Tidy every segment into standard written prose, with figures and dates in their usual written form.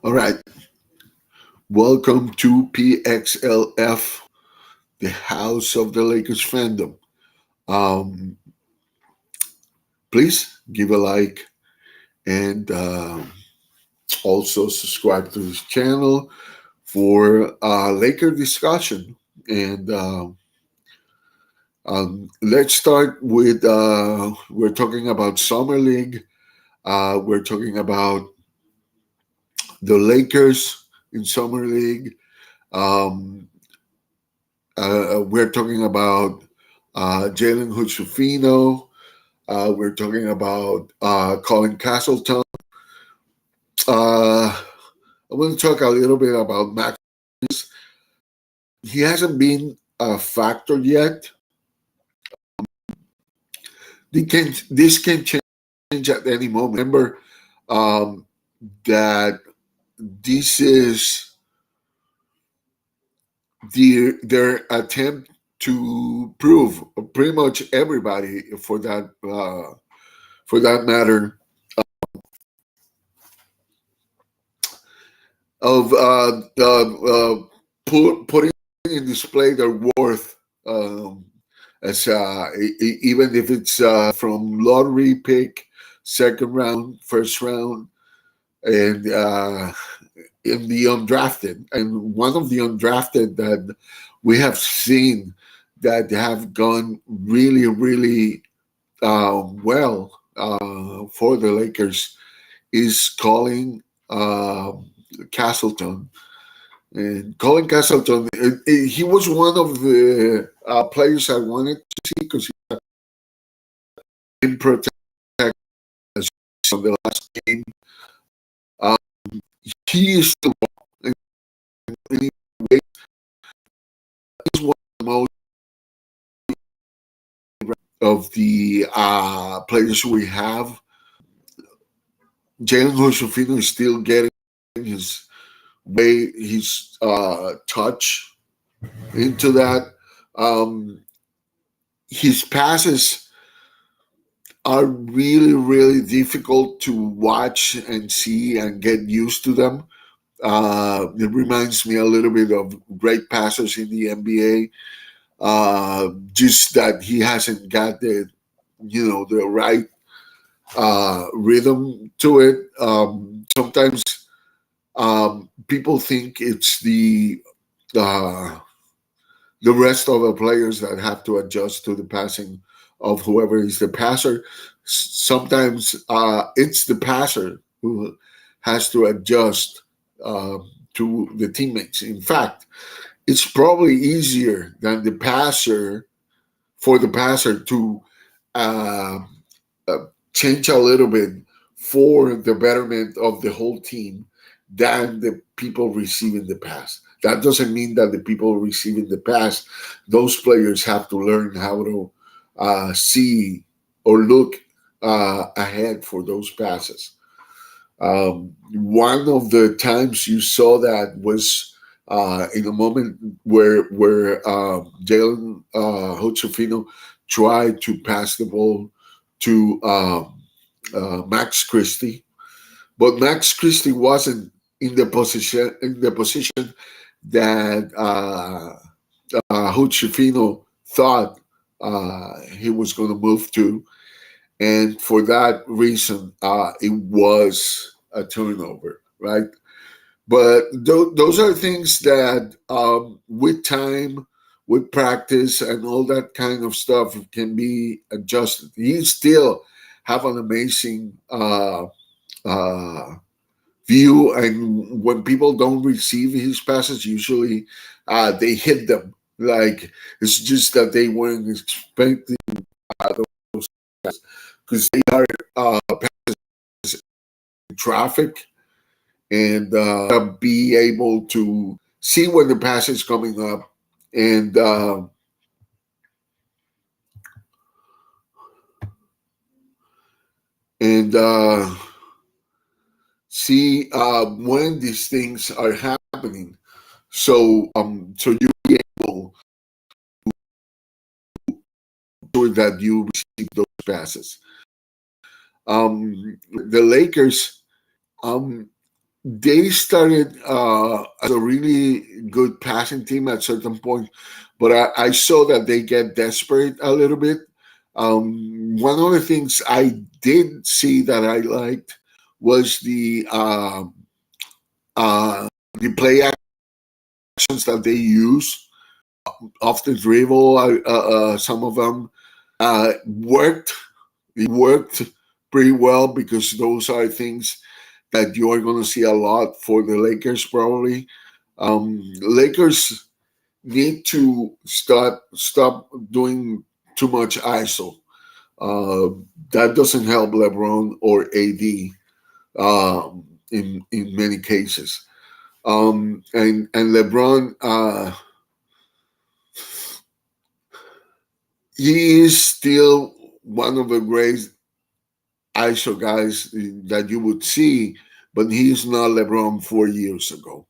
All right. Welcome to PXLF, the house of the Lakers-fandom. Um, please give a like and also subscribe to this channel for Laker discussion. And let's start with we're talking about Summer League. We're talking about the Lakers in Summer League. Um, we're talking about Jalen Hood-Schifino. We're talking about Colin Castleton. I want to talk a little bit about Max. He hasn't been a factor yet. This can change at any moment. Remember um, that this is their attempt to prove pretty much everybody for that matter of putting in display their worth, as even if it's from lottery pick, second round, first round, and in the undrafted, and one of the undrafted that we have seen that have gone really, really well for the Lakers is Colin Castleton. And Colin Castleton, he was one of the players I wanted to see because he didn't protect us on the last game. Um, he is the anyway, he's one of the most of the players we have. Jalen Hood-Schifino is still getting his his touch into that. Um, his passes are really, really difficult to watch and see and get used to them. It reminds me a little bit of great passers in the NBA. Just that he hasn't got the right rhythm to it. Sometimes people think it's uh, the rest of the players that have to adjust to the passing of whoever is the passer. Sometimes it's the passer who has to adjust uh, to the teammates. In fact, it's probably easier than the passer for the passer to uh, uh, change a little bit for the betterment of the whole team than the people receiving the pass. That doesn't mean that the people receiving the pass, those players have to learn how to see or look ahead for those passes. One of the times you saw that was in a moment where Jalen Hood-Schifino tried to pass the ball to Max Christie, but Max Christie wasn't in the position that Hood-Schifino thought he was going to move to, and for that reason, it was a turnover, right? But those are things that, with time, with practice, and all that kind of stuff, can be adjusted. He still have an amazing uh, view, and when people don't receive his passes, usually they hit them. Like it's just that they weren't expecting those because they are in traffic and be able to see when the pass is coming up and and see when these things are happening. So you be able to ensure that you receive those passes. The Lakers, um, they started as a really good passing team at certain point, but I saw that they get desperate a little bit. One of the things I did see that I liked was uh, the play actions that they use off the dribble. Some of them worked. It worked pretty well because those are things that you are going to see a lot for the Lakers probably. Lakers need to stop doing too much ISO. That doesn't help LeBron or AD in many cases. And LeBron, he is still one of the great ISO guys that you would see, but he's not LeBron 4 years ago.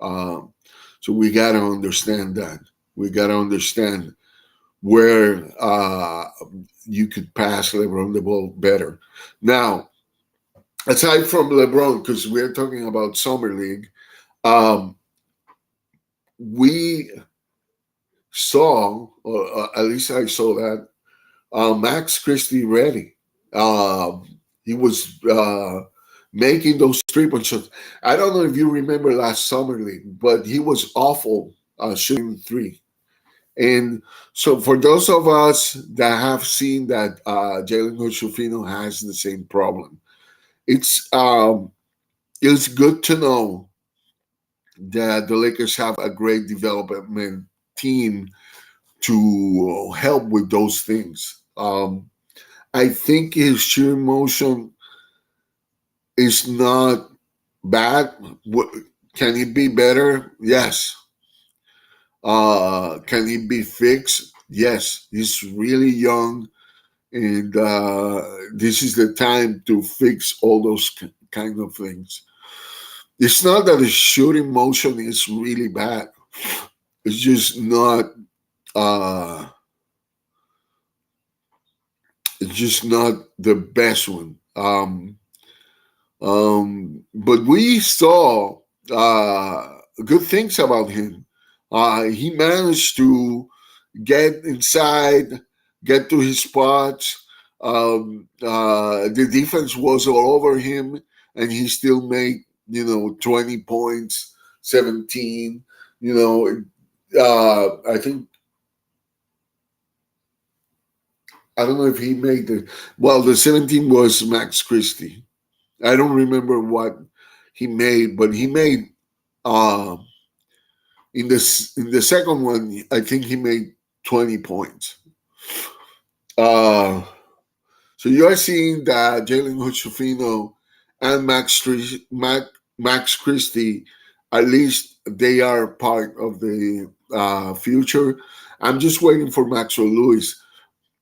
Um, so we got to understand that. We got to understand where you could pass LeBron the ball better. Now, aside from LeBron, because we're talking about summer league, um, we saw, or at least I saw that Max Christie ready. He was making those 3 point shots. I don't know if you remember last summer league, but he was awful shooting three. And so, for those of us that have seen that Jalen Hood-Schifino has the same problem, it's um, it's good to know that the Lakers have a great development team to help with those things. I think his shooting motion is not bad. Can it be better? Yes. Can it be fixed? Yes. He's really young, and this is the time to fix all those kind of things. It's not that the shooting motion is really bad. It's just not. Uh, it's just not the best one. But we saw good things about him. He managed to get inside, get to his spots. The defense was all over him, and he still made 20 points, 17. I think I don't know if he made the 17 was Max Christie. I don't remember what he made, but he made uh, in the second one. I think he made 20 points. Uh, so you are seeing that Jalen Hood-Schifino and Max Christie, at least they are part of the future. I'm just waiting for Maxwell Lewis.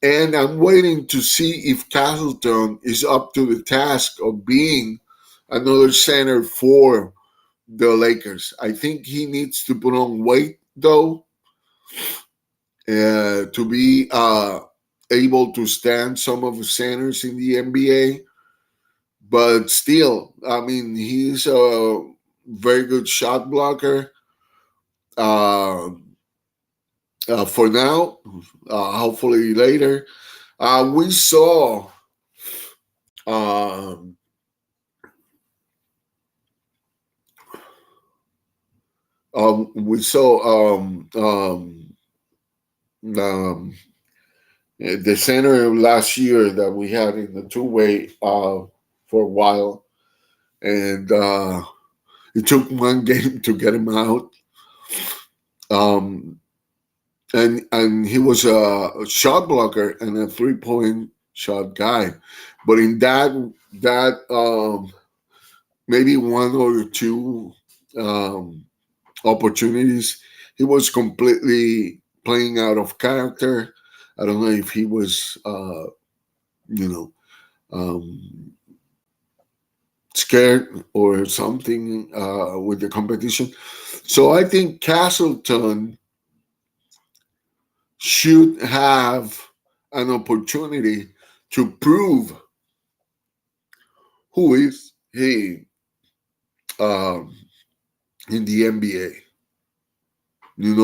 And I'm waiting to see if Castleton is up to the task of being another center for the Lakers. I think he needs to put on weight, though, to be able to stand some of the centers in the NBA. But still, I mean, he's a very good shot blocker. Uh, for now, hopefully later. We saw um, we saw um, the center last year that we had in the two-way for a while, and it took one game to get him out. Um, and he was a shot blocker and a 3 point shot guy, but in that maybe one or two um, opportunities, he was completely playing out of character. I don't know if he was, you know, um, scared or something with the competition. So I think Castleton should have an opportunity to prove who is he. um, in the NBA. You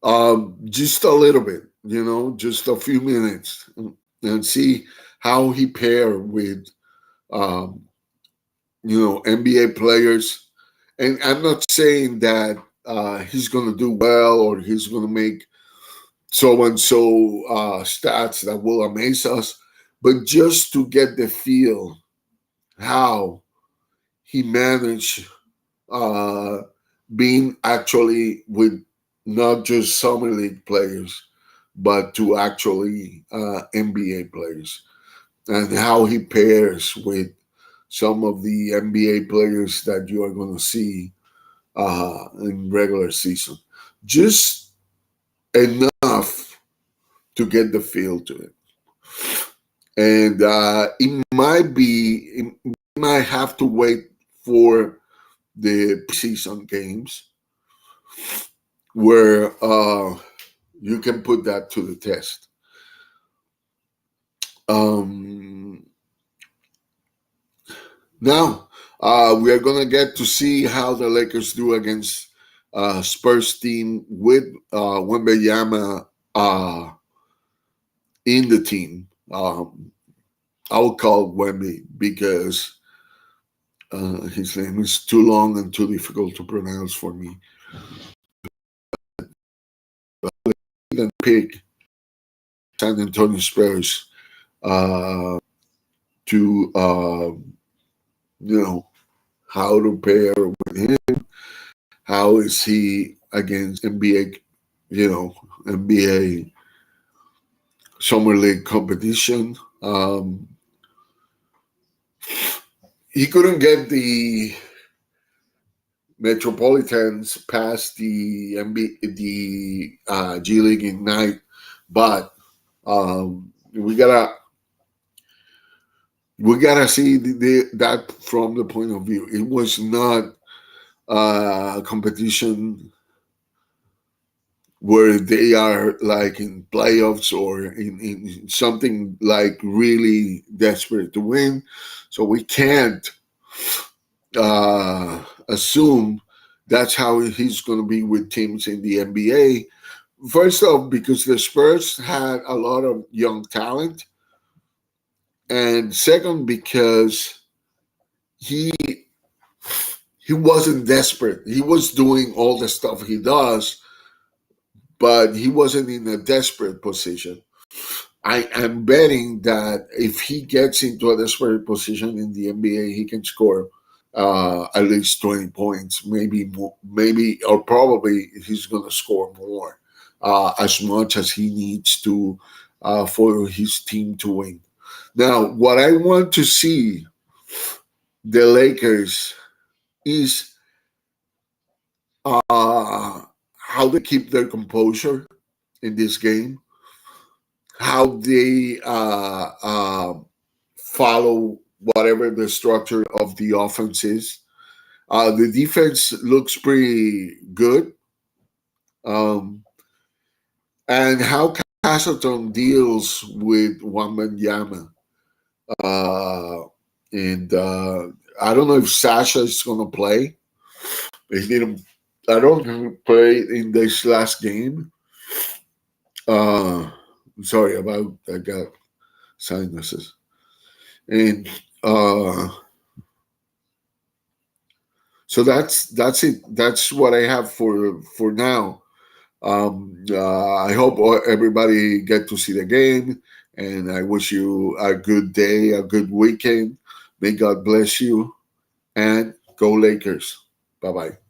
know, just a little bit. You know, just a few minutes, and see how he pair with um, NBA players. And I'm not saying that he's going to do well or he's going to make so and so stats that will amaze us, but just to get the feel how he managed uh, being actually with not just summer league players, but to actually NBA players, and how he pairs with some of the NBA players that you are going to see in regular season. Just enough to get the feel to it. And it might have to wait for the preseason games where you can put that to the test. Um, Now we are gonna get to see how the Lakers do against Spurs team with Wembanyama in the team. I'll call Wemby because his name is too long and too difficult to pronounce for me. And pick San Antonio Spurs to how to pair with him. How is he against NBA? NBA summer league competition. He couldn't get the Metropolitans past the G League Ignite, but we gotta see that from the point of view. It was not a competition where they are like in playoffs or in something like really desperate to win. So we can't assume that's how he's going to be with teams in the NBA. First off, because the Spurs had a lot of young talent. And second, because he he wasn't desperate. He was doing all the stuff he does, but he wasn't in a desperate position. I am betting that if he gets into a desperate position in the NBA, he can score at least 20 points, maybe more, maybe or probably he's going to score more, as much as he needs to for his team to win. Now, what I want to see the Lakers is how they keep their composure in this game, how they follow whatever the structure of the offense is. The defense looks pretty good. Um, and how Castleton deals with Wembanyama. Uh, and I don't know if Sasha is going to play. He didn't. I don't think he played in this last game. Sorry about I got sinuses. And so that's it. That's what I have for now. I hope everybody get to see the game, and I wish you a good day, a good weekend. May God bless you, and go Lakers. Bye bye.